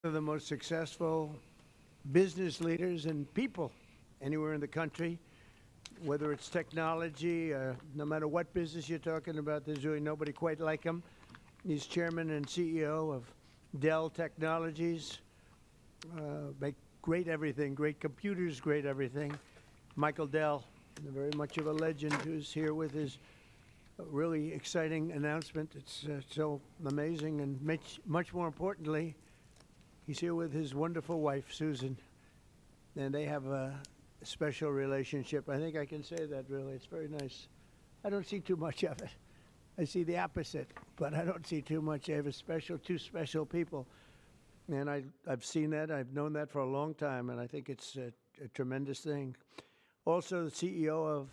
of the most successful business leaders and people anywhere in the country, whether it's technology, no matter what business you're talking about, there's really nobody quite like him. He's chairman and CEO of Dell Technologies. Make great everything, great computers, great everything. Michael Dell, very much of a legend, who's here with his really exciting announcement. It's so amazing, and much more importantly, he's here with his wonderful wife, Susan, and they have a special relationship. I think I can say that, really. It's very nice. I don't see too much of it. I see the opposite, but I don't see too much. I have two special people, and I've seen that. I've known that for a long time, and I think it's a tremendous thing. Also, the CEO of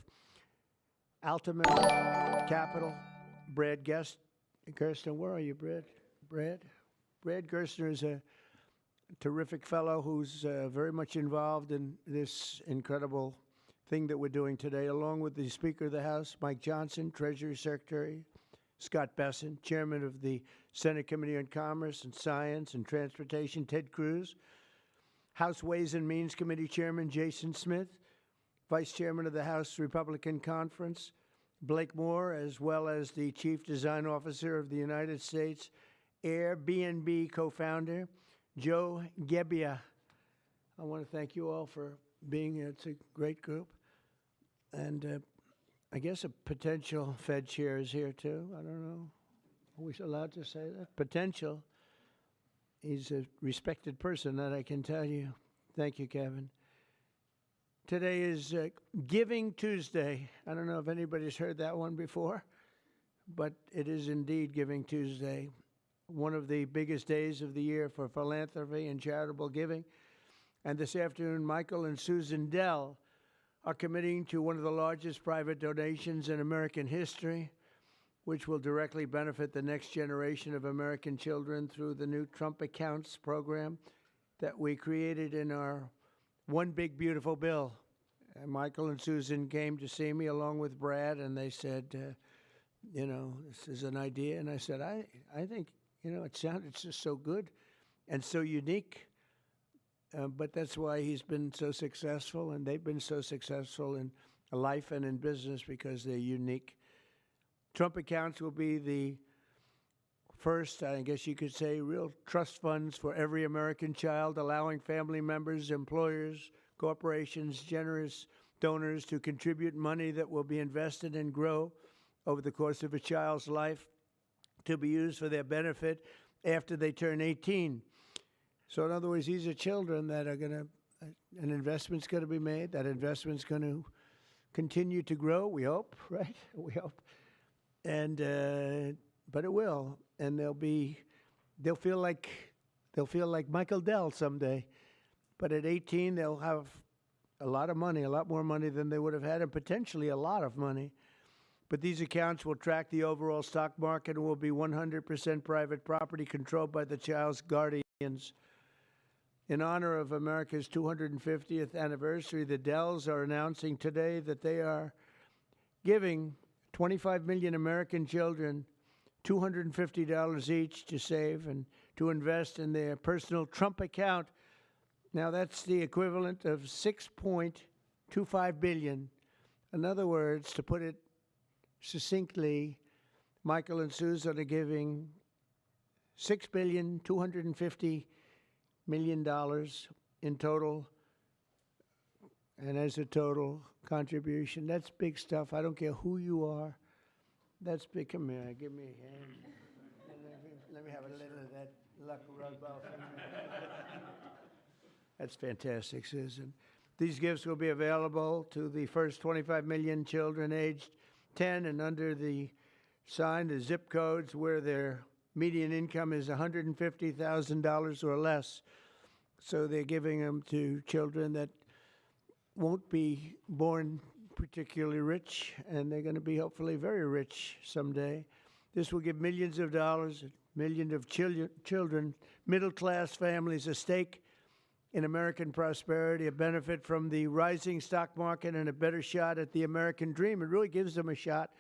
Ultimate Capital, Brad Gerstner. Where are you, Brad? Brad Gerstner is a terrific fellow who's very much involved in this incredible thing that we're doing today, along with the Speaker of the House, Mike Johnson, Treasury Secretary, Scott Bessent, Chairman of the Senate Committee on Commerce and Science and Transportation, Ted Cruz, House Ways and Means Committee Chairman Jason Smith, Vice Chairman of the House Republican Conference, Blake Moore, as well as the Chief Design Officer of the United States Airbnb co-founder, Joe Gebbia. I want to thank you all for being here. It's a great group. And I guess a potential Fed chair is here, too. I don't know. Are we allowed to say that? Potential. He's a respected person, that I can tell you. Thank you, Kevin. Today is Giving Tuesday. I don't know if anybody's heard that one before, but it is indeed Giving Tuesday, one of the biggest days of the year for philanthropy and charitable giving. And this afternoon, Michael and Susan Dell are committing to one of the largest private donations in American history, which will directly benefit the next generation of American children through the new Trump Accounts program that we created in our One Big Beautiful Bill. And Michael and Susan came to see me along with Brad, and they said, this is an idea. And I said, I think, it sounded just so good and so unique. But that's why he's been so successful, and they've been so successful in life and in business, because they're unique. Trump Accounts will be the first, I guess you could say, real trust funds for every American child, allowing family members, employers, corporations, generous donors to contribute money that will be invested and grow over the course of a child's life to be used for their benefit after they turn 18. So in other words, these are children that are going to, an investment's going to be made. That investment's going to continue to grow, we hope, right? We hope. And, but it will. And they'll feel like Michael Dell someday. But at 18, they'll have a lot of money, a lot more money than they would have had, and potentially a lot of money. But these accounts will track the overall stock market and will be 100% private property controlled by the child's guardians. In honor of America's 250th anniversary, the Dells are announcing today that they are giving 25 million American children $250 each to save and to invest in their personal Trump account. Now, that's the equivalent of $6.25 billion. In other words, to put it succinctly, Michael and Susan are giving $6.25 billion in total, and as a total contribution. That's big stuff. I don't care who you are. That's big. Come here. Give me a hand. Let me have a little of that luck rub off. That's fantastic, Susan. These gifts will be available to the first 25 million children aged 10 and under the zip codes where their median income is $150,000 or less. So they're giving them to children that won't be born particularly rich, and they're going to be hopefully very rich someday. This will give millions of dollars, millions of children, middle-class families, a stake in American prosperity, a benefit from the rising stock market, and a better shot at the American dream. It really gives them a shot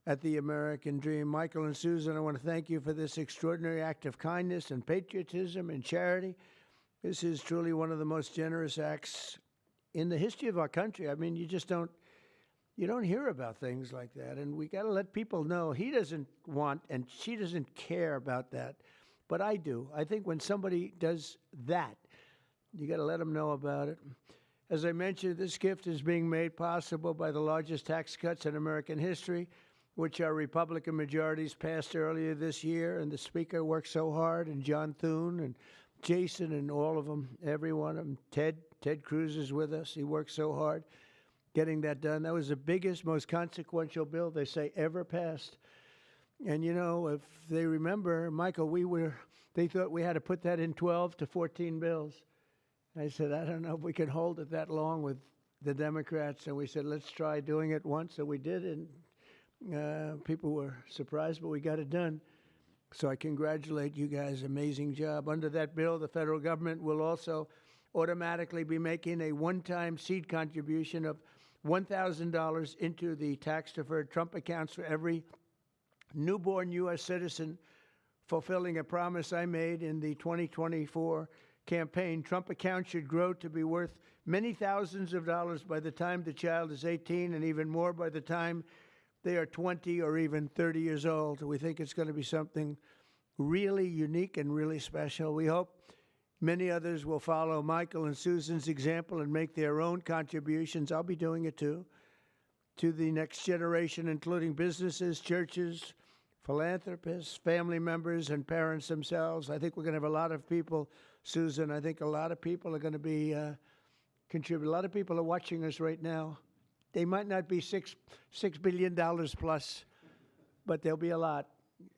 at the American dream. Michael and Susan, I want to thank you for this extraordinary act of kindness and patriotism and charity. This is truly one of the most generous acts in the history of our country. I mean, you don't hear about things like that, and we got to let people know he doesn't want and she doesn't care about that, but I do. I think when somebody does that, you got to let them know about it. As I mentioned, this gift is being made possible by the largest tax cuts in American history, which our Republican majorities passed earlier this year, and the Speaker worked so hard, and John Thune and Jason and all of them, every one of them. Ted Cruz is with us. He worked so hard getting that done. That was the biggest, most consequential bill, they say, ever passed. And, you know, if they remember, Michael, they thought we had to put that in 12 to 14 bills. I said, I don't know if we can hold it that long with the Democrats. And we said, let's try doing it once. So we did, and people were surprised, but we got it done. So I congratulate you guys. Amazing job. Under that bill, the federal government will also automatically be making a one-time seed contribution of $1,000 into the tax-deferred Trump accounts for every newborn U.S. citizen, fulfilling a promise I made in the 2024 campaign. Trump accounts should grow to be worth many thousands of dollars by the time the child is 18, and even more by the time they are 20 or even 30 years old. We think it's going to be something really unique and really special. We hope many others will follow Michael and Susan's example and make their own contributions. I'll be doing it too, to the next generation, including businesses, churches, philanthropists, family members, and parents themselves. I think we're going to have a lot of people, Susan. I think a lot of people are going to be contribute. A lot of people are watching us right now. They might not be $6 billion plus, but there'll be a lot.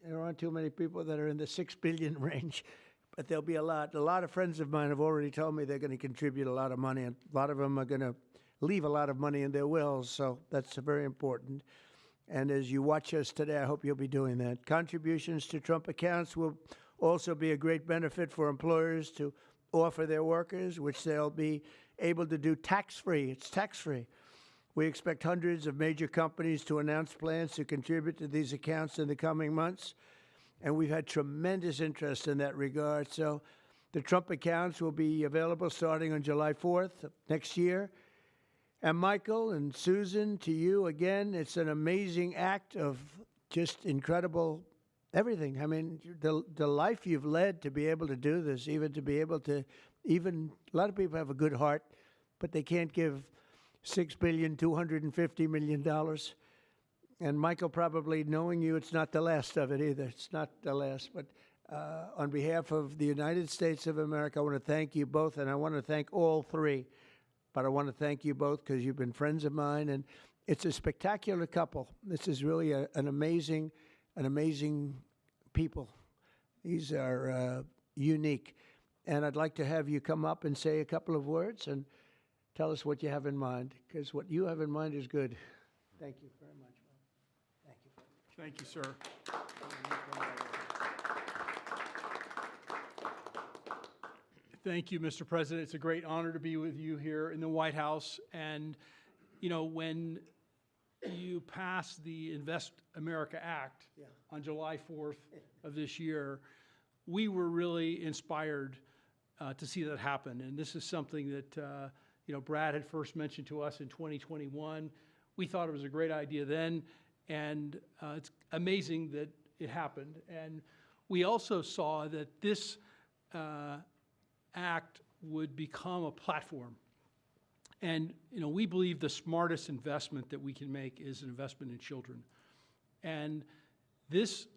There aren't too many people that are in the 6 billion range, but there'll be a lot. A lot of friends of mine have already told me they're going to contribute a lot of money, and a lot of them are going to leave a lot of money in their wills, so that's very important. And as you watch us today, I hope you'll be doing that. Contributions to Trump accounts will also be a great benefit for employers to offer their workers, which they'll be able to do tax-free. It's tax-free. We expect hundreds of major companies to announce plans to contribute to these accounts in the coming months, and we've had tremendous interest in that regard. So the Trump accounts will be available starting on July 4th next year. And Michael and Susan, to you again, it's an amazing act of just incredible everything. I mean, the life you've led to be able to do this, even to be able to, even a lot of people have a good heart, but they can't give $6.25 billion. And Michael, probably knowing you, it's not the last of it either. It's not the last. But on behalf of the United States of America, I want to thank you both, and I want to thank all three. But I want to thank you both because you've been friends of mine, and it's a spectacular couple. This is really an amazing people. These are unique. And I'd like to have you come up and say a couple of words and tell us what you have in mind, because what you have in mind is good. Thank you very much. Thank you. Thank you, sir. Thank you, Mr. President. It's a great honor to be with you here in the White House. And, you know, when you passed the Invest America Act on July 4th of this year, we were really inspired to see that happen. And this is something that, you know, Brad had first mentioned to us in 2021. We thought it was a great idea then, and it's amazing that it happened. And we also saw that this act would become a platform. And, you know, we believe the smartest investment that we can make is an investment in children. And this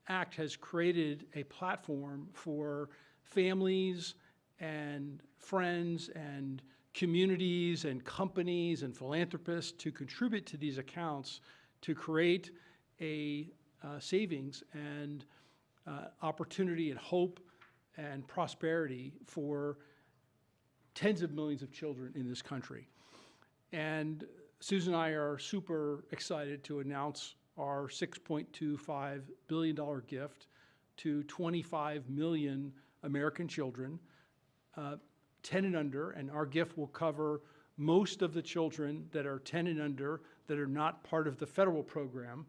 act has created a platform for families and friends and communities and companies and philanthropists to contribute to these accounts to create a savings and opportunity and hope and prosperity for tens of millions of children in this country. And Susan and I are super excited to announce our $6.25 billion gift to 25 million American children, 10 and under, and our gift will cover most of the children that are 10 and under that are not part of the federal program,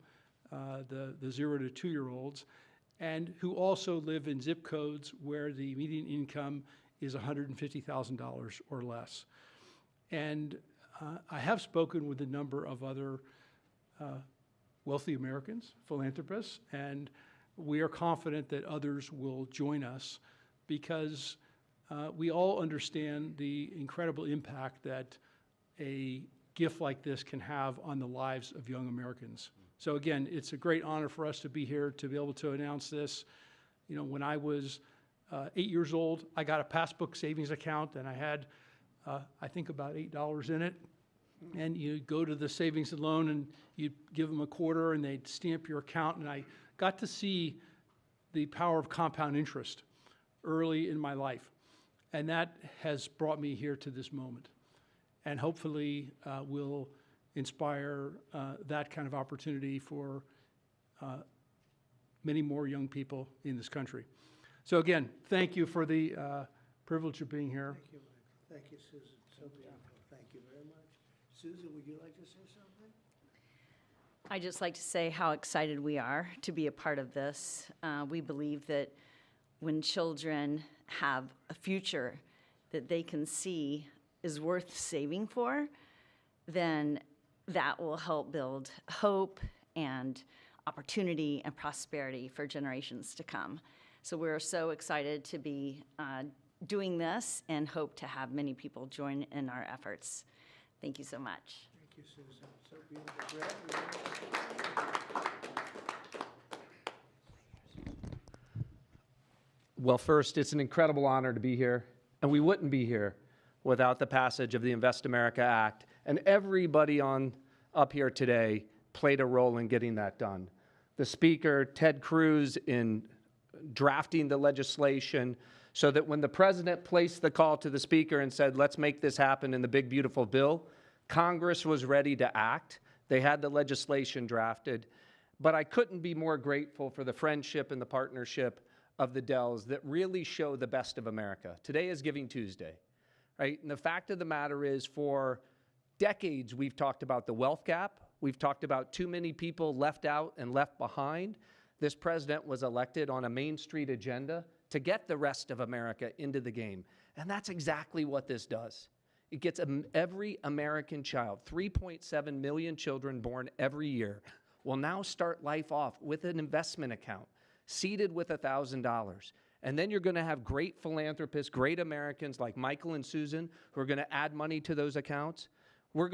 the 0 to 2-year-olds, and who also live in zip codes where the median income is $150,000 or less. And I have spoken with a number of other wealthy Americans, philanthropists, and we are confident that others will join us because we all understand the incredible impact that a gift like this can have on the lives of young Americans. So again, it's a great honor for us to be here to be able to announce this. You know, when I was 8 years old, I got a passbook savings account and I had, I think about $8 in it. And you go to the savings and loan and you give them a quarter and they'd stamp your account. And I got to see the power of compound interest early in my life. And that has brought me here to this moment. And hopefully will inspire that kind of opportunity for many more young people in this country. So again, thank you for the privilege of being here. Thank you, Michael. Thank you, Susan. So beautiful. Thank you very much. Susan, would you like to say something? I'd just like to say how excited we are to be a part of this. We believe that when children have a future that they can see is worth saving for, then that will help build hope and opportunity and prosperity for generations to come. So we're so excited to be doing this and hope to have many people join in our efforts. Thank you so much. Thank you, Susan. So beautiful. Brad, Well, first, it's an incredible honor to be here, and we wouldn't be here without the passage of the Invest America Act, and everybody up here today played a role in getting that done. The Speaker, Ted Cruz, in drafting the legislation so that when the President placed the call to the Speaker and said, let's make this happen in the big, beautiful bill, Congress was ready to act. They had the legislation drafted, but I couldn't be more grateful for the friendship and the partnership of the Dells that really show the best of America. Today is Giving Tuesday, right? And the fact of the matter is, for decades, we've talked about the wealth gap. We've talked about too many people left out and left behind. This president was elected on a Main Street agenda to get the rest of America into the game. And that's exactly what this does. It gets every American child, 3.7 million children born every year, will now start life off with an investment account, seeded with $1,000. And then you're going to have great philanthropists, great Americans like Michael and Susan who are going to add money to those accounts. We're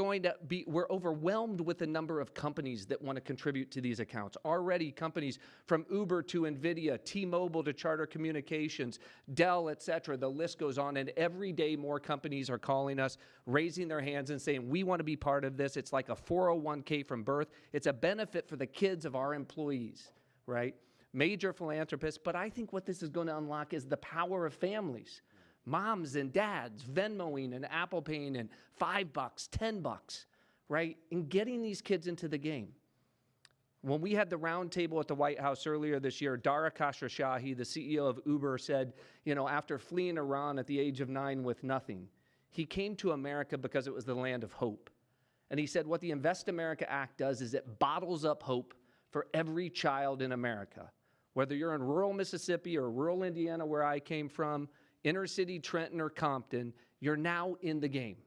overwhelmed with the number of companies that want to contribute to these accounts. Already companies from Uber to NVIDIA, T-Mobile to Charter Communications, Dell, et cetera, the list goes on. And every day more companies are calling us, raising their hands and saying, we want to be part of this. It's like a 401k from birth. It's a benefit for the kids of our employees, right? Major philanthropists. But I think what this is going to unlock is the power of families. Moms and dads Venmoing and Apple Paying and $5, $10, right? And getting these kids into the game. When we had the round table at the White House earlier this year, Dara Khosrowshahi, the CEO of Uber, said, you know, after fleeing Iran at the age of 9 with nothing, he came to America because it was the land of hope. And he said what the Invest America Act does is it bottles up hope for every child in America. Whether you're in rural Mississippi or rural Indiana, where I came from, inner city Trenton or Compton, you're now in the game,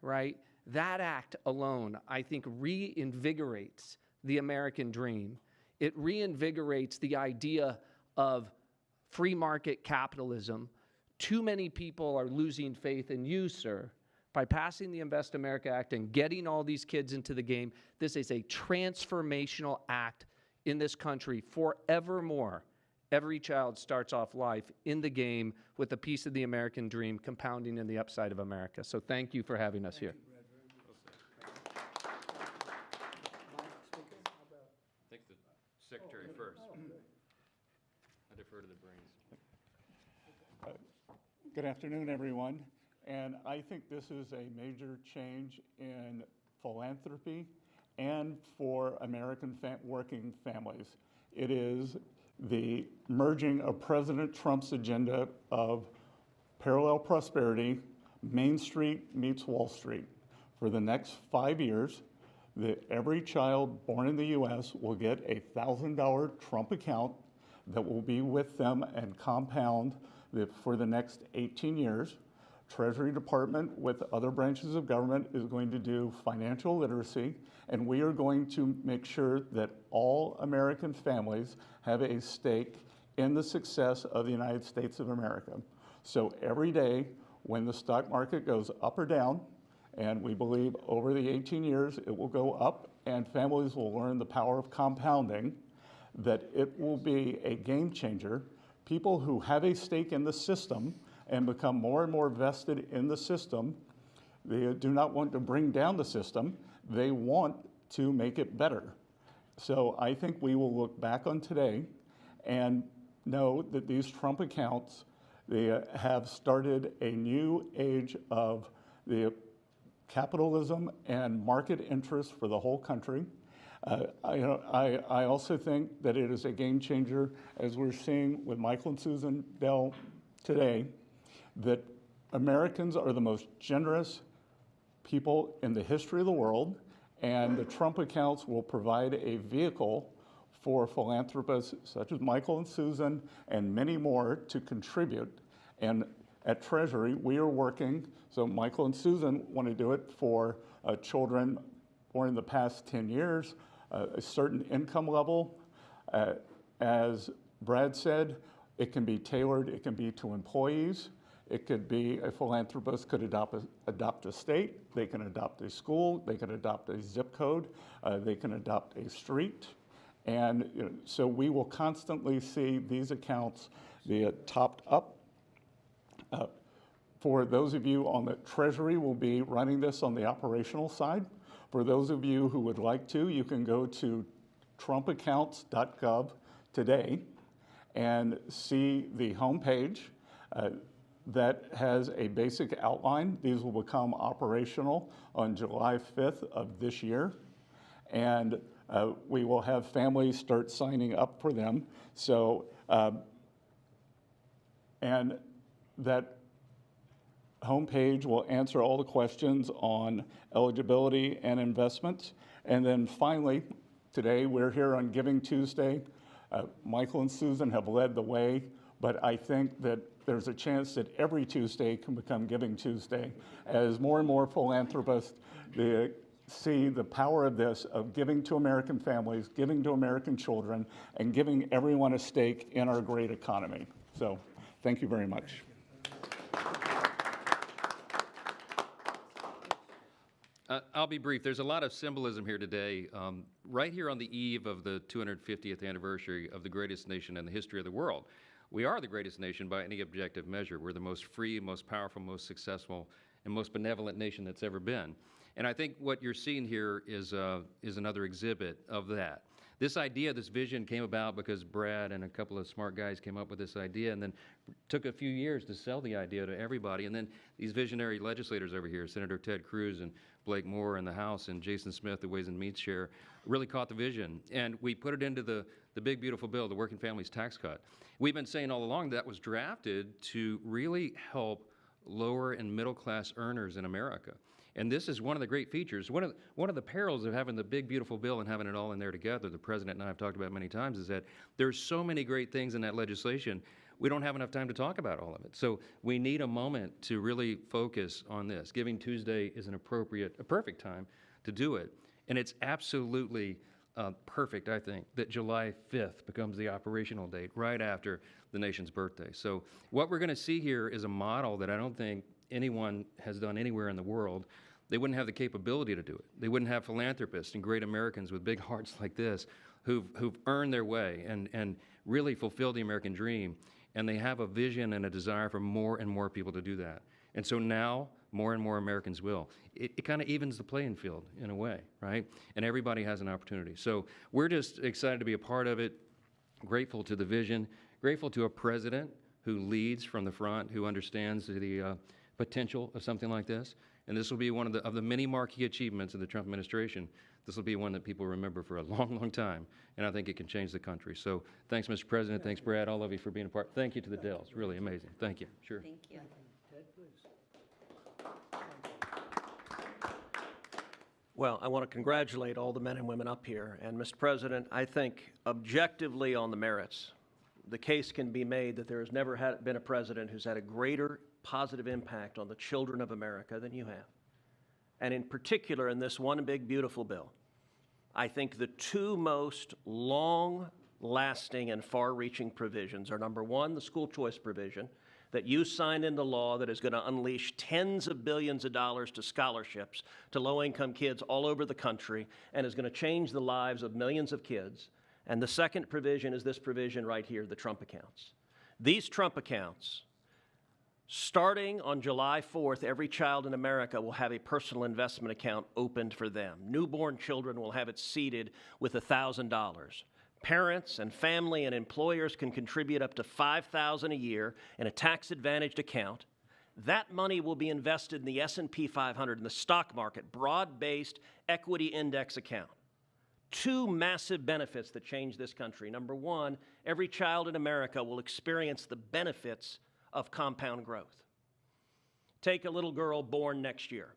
right? That act alone, I think, reinvigorates the American dream. It reinvigorates the idea of free market capitalism. Too many people are losing faith in you, sir. By passing the Invest America Act and getting all these kids into the game, this is a transformational act in this country forevermore. Every child starts off life in the game with a piece of the American dream compounding in the upside of America. So thank you for having us here. I think the secretary first. I defer to the brains. Good afternoon, everyone. And I think this is a major change in philanthropy and for American working families. It is the merging of President Trump's agenda of parallel prosperity, Main Street meets Wall Street. For the next 5 years, that every child born in the U.S. will get a $1,000 Trump account that will be with them and compound for the next 18 years. Treasury Department with other branches of government is going to do financial literacy, and we are going to make sure that all American families have a stake in the success of the United States of America. So every day when the stock market goes up or down, and we believe over the 18 years it will go up and families will learn the power of compounding, that it will be a game changer. People who have a stake in the system and become more and more vested in the system, they do not want to bring down the system, they want to make it better. So I think we will look back on today and know that these Trump accounts, they have started a new age of the capitalism and market interest for the whole country. I also think that it is a game changer, as we're seeing with Michael and Susan Dell today, that Americans are the most generous people in the history of the world, and the Trump accounts will provide a vehicle for philanthropists such as Michael and Susan and many more to contribute. And at Treasury, we are working, so Michael and Susan want to do it for children born in the past 10 years, a certain income level. As Brad said, it can be tailored, it can be to employees. It could be a philanthropist could adopt a state, they can adopt a school, they can adopt a zip code, they can adopt a street. And so we will constantly see these accounts be topped up. For those of you on the Treasury, will be running this on the operational side. For those of you who would like to, you can go to trumpaccounts.gov today and see the homepage that has a basic outline. These will become operational on July 5th of this year. And we will have families start signing up for them. So, and that homepage will answer all the questions on eligibility and investments. And then finally, today we're here on Giving Tuesday. Michael and Susan have led the way, but I think that there's a chance that every Tuesday can become Giving Tuesday as more and more philanthropists see the power of this, of giving to American families, giving to American children, and giving everyone a stake in our great economy. So thank you very much. I'll be brief. There's a lot of symbolism here today. Right here on the eve of the 250th anniversary of the greatest nation in the history of the world. We are the greatest nation by any objective measure. We're the most free, most powerful, most successful, and most benevolent nation that's ever been. And I think what you're seeing here is another exhibit of that. This idea, this vision came about because Brad and a couple of smart guys came up with this idea, and then took a few years to sell the idea to everybody. And then these visionary legislators over here, Senator Ted Cruz and Blake Moore in the House and Jason Smith, the Ways and Means Chair, really caught the vision. And we put it into the big, beautiful bill, the Working Families Tax Cut. We've been saying all along that was drafted to really help lower and middle class earners in America. And this is one of the great features. One of the perils of having the big, beautiful bill and having it all in there together, the President and I have talked about many times, is that there's so many great things in that legislation, we don't have enough time to talk about all of it. So we need a moment to really focus on this. Giving Tuesday is a perfect time to do it. And it's absolutely perfect, I think, that July 5th becomes the operational date right after the nation's birthday. So what we're going to see here is a model that I don't think anyone has done anywhere in the world. They wouldn't have the capability to do it. They wouldn't have philanthropists and great Americans with big hearts like this who've earned their way and really fulfilled the American dream. And they have a vision and a desire for more and more people to do that. And so now, more and more Americans will. It kind of evens the playing field in a way, right? And everybody has an opportunity. So we're just excited to be a part of it, grateful to the vision, grateful to a president who leads from the front, who understands the potential of something like this. And this will be one of the many marquee achievements of the Trump administration. This will be one that people remember for a long, long time, and I think it can change the country. So thanks, Mr. President. Thanks, Brad, all of you for being a part. Thank you to the Dells. Really amazing. Thank you. Sure. Thank you. Well, I want to congratulate all the men and women up here. And, Mr. President, I think objectively on the merits, the case can be made that there has never been a president who's had a greater positive impact on the children of America than you have. And in particular, in this one big, beautiful bill, I think the two most long-lasting and far-reaching provisions are, number one, the school choice provision that you signed into law that is going to unleash tens of billions of dollars to scholarships to low-income kids all over the country and is going to change the lives of millions of kids. And the second provision is this provision right here, the Trump accounts. These Trump accounts, starting on July 4th, every child in America will have a personal investment account opened for them. Newborn children will have it seeded with $1,000. Parents and family and employers can contribute up to $5,000 a year in a tax-advantaged account. That money will be invested in the S&P 500 in the stock market, broad-based equity index account. Two massive benefits that change this country. Number one, every child in America will experience the benefits of compound growth. Take a little girl born next year.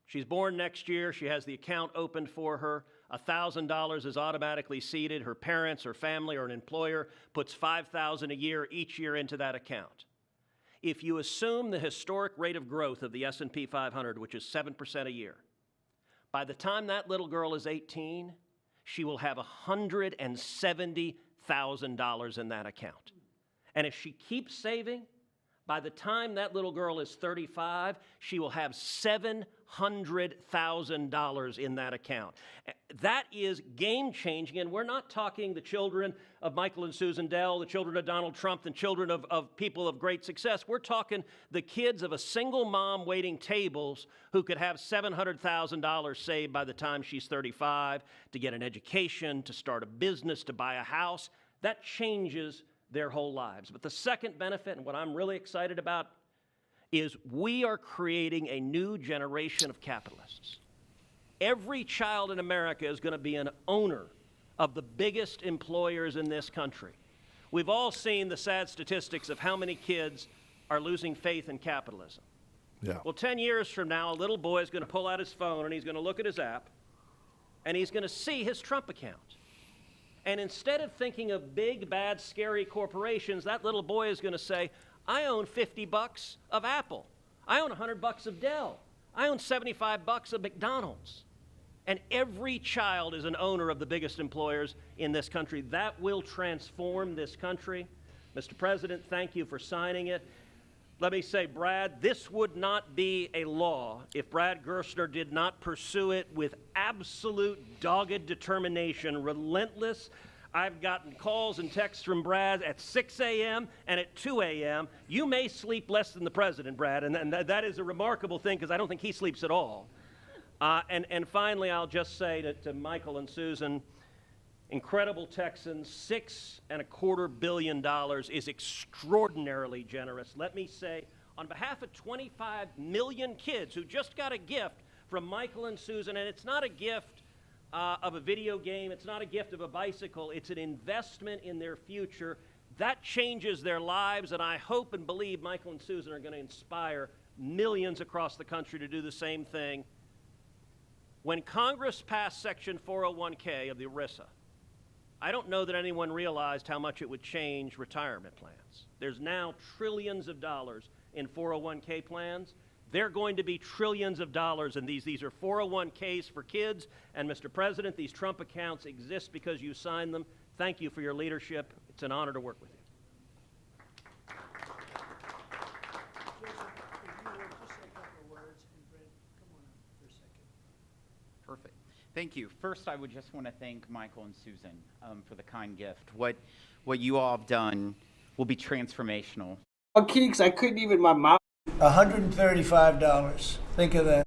She's born next year. She has the account opened for her. $1,000 is automatically seeded. Her parents, her family, or an employer puts $5,000 a year each year into that account. If you assume the historic rate of growth of the S&P 500, which is 7% a year, by the time that little girl is 18, she will have $170,000 in that account. And if she keeps saving, by the time that little girl is 35, she will have $700,000 in that account. That is game-changing, and we're not talking the children of Michael and Susan Dell, the children of Donald Trump, the children of people of great success. We're talking the kids of a single mom waiting tables who could have $700,000 saved by the time she's 35 to get an education, to start a business, to buy a house. That changes their whole lives. But the second benefit, and what I'm really excited about, is we are creating a new generation of capitalists. Every child in America is going to be an owner of the biggest employers in this country. We've all seen the sad statistics of how many kids are losing faith in capitalism. Yeah. Well, 10 years from now, a little boy is going to pull out his phone and he's going to look at his app and he's going to see his Trump account. And instead of thinking of big, bad, scary corporations, that little boy is going to say, I own $50 of Apple. I own $100 of Dell. I own $75 of McDonald's. And every child is an owner of the biggest employers in this country. That will transform this country. Mr. President, thank you for signing it. Let me say, Brad, this would not be a law if Brad Gerstner did not pursue it with absolute dogged determination, relentless. I've gotten calls and texts from Brad at 6 a.m. and at 2 a.m. You may sleep less than the president, Brad, and that is a remarkable thing because I don't think he sleeps at all. And finally, I'll just say to Michael and Susan, incredible Texans, $6.25 billion is extraordinarily generous. Let me say, on behalf of 25 million kids who just got a gift from Michael and Susan, and it's not a gift of a video game, it's not a gift of a bicycle, it's an investment in their future. That changes their lives, and I hope and believe Michael and Susan are going to inspire millions across the country to do the same thing. When Congress passed Section 401k of the ERISA, I don't know that anyone realized how much it would change retirement plans. There's now trillions of dollars in 401k plans. They're going to be trillions of dollars in these. These are 401ks for kids. And Mr. President, these Trump accounts exist because you signed them. Thank you for your leadership. It's an honor to work with you. Perfect. Thank you. First, I would just want to thank Michael and Susan for the kind gift. What you all have done will be transformational. Keeks, I couldn't even, my mouth. $135. Think of that.